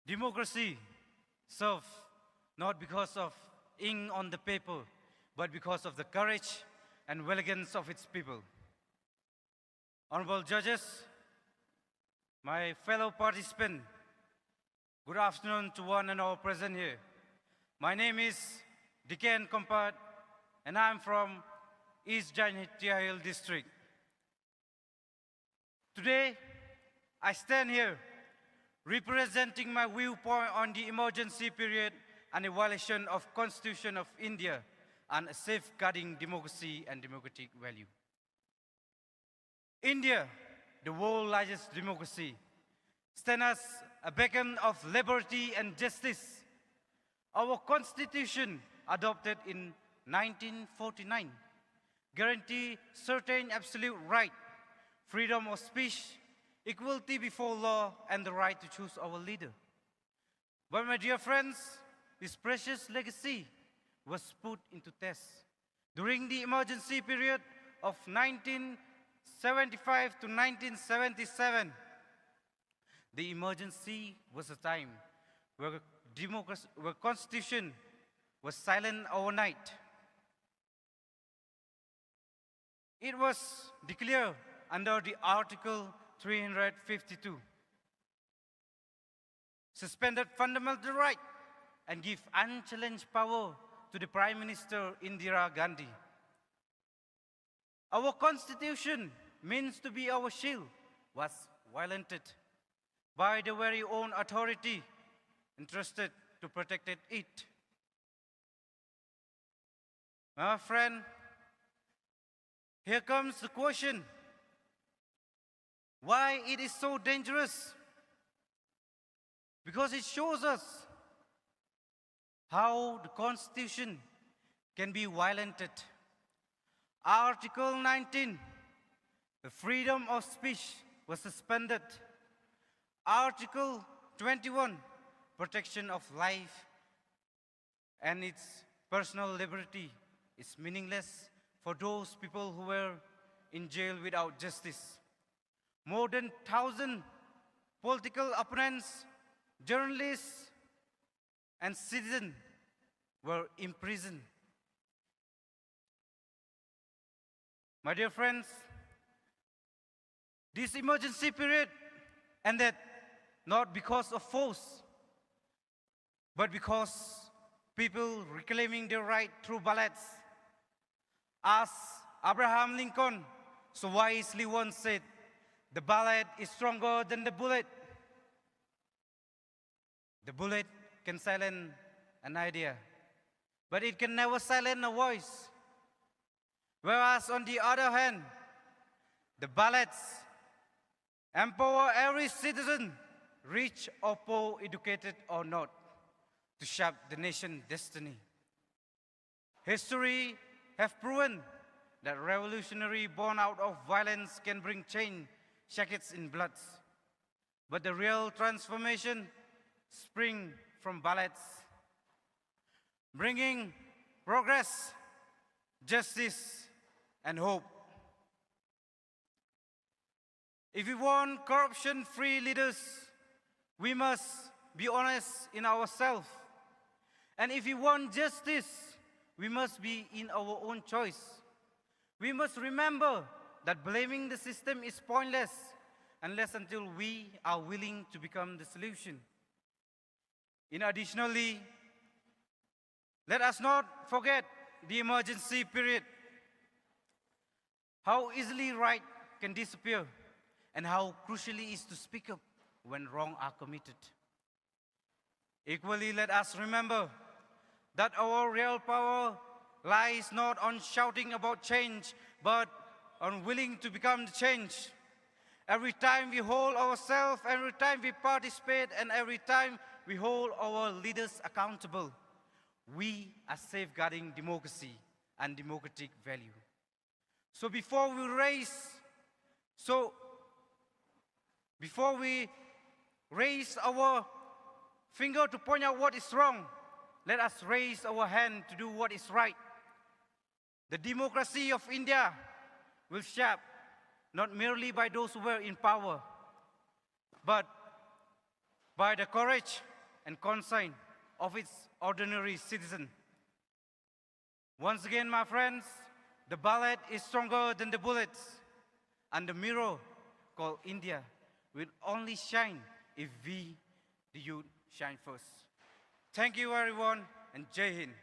Democracy serves not because of ink on the paper, but because of the courage and elegance of its people. Honorable judges, my fellow participants, good afternoon to one and all present here. My name is Dicken Gympad, and I'm from East Jaintia district. Today, I stand here representing my viewpoint on the emergency period and evaluation of Constitution of India and safeguarding democracy and democratic value. India, the world's largest democracy, stands as a beacon of liberty and justice. Our Constitution, adopted in 1949, guarantees certain absolute rights, freedom of speech, equality before law, and the right to choose our leader. But my dear friends, this precious legacy was put into test during the emergency period of 1975 to 1977. The emergency was a time where Constitution was silent overnight. It was declared under the Article 352, suspended fundamental right and give unchallenged power to the Prime Minister Indira Gandhi. Our Constitution, means to be our shield, was violated by the very own authority entrusted to protect it. My friend, here comes the question: why it is so dangerous? Because it shows us how the Constitution can be violated. Article 19, the freedom of speech, was suspended. Article 21, protection of life and its personal liberty, is meaningless for those people who were in jail without justice. More than 1,000 political opponents, journalists, and citizens were imprisoned. My dear friends, this emergency period ended not because of force, but because people reclaiming their right through ballots. As Abraham Lincoln so wisely once said, "The ballot is stronger than the bullet." The bullet can silence an idea, but it can never silence a voice. Whereas on the other hand, the ballots empower every citizen, rich or poor, educated or not, to shape the nation's destiny. History has proven that revolutionary born out of violence can bring change, shakes in blood. But the real transformation springs from ballots, bringing progress, justice, and hope. If we want corruption-free leaders, we must be honest in ourselves. And if we want justice, we must be in our own choice. We must remember that blaming the system is pointless unless until we are willing to become the solution. Additionally, let us not forget the emergency period. How easily right can disappear, and how crucial it is to speak up when wrong are committed. Equally, let us remember that our real power lies not on shouting about change, but on willing to become the change. Every time we hold ourselves, every time we participate, and every time we hold our leaders accountable, we are safeguarding democracy and democratic value. So before we raise our finger to point out what is wrong, let us raise our hand to do what is right. The democracy of India will shape not merely by those who were in power, but by the courage and concern of its ordinary citizen. Once again, my friends, the ballot is stronger than the bullets, and the mirror called India will only shine if we, the youth, shine first. Thank you, everyone, and Jai Hind.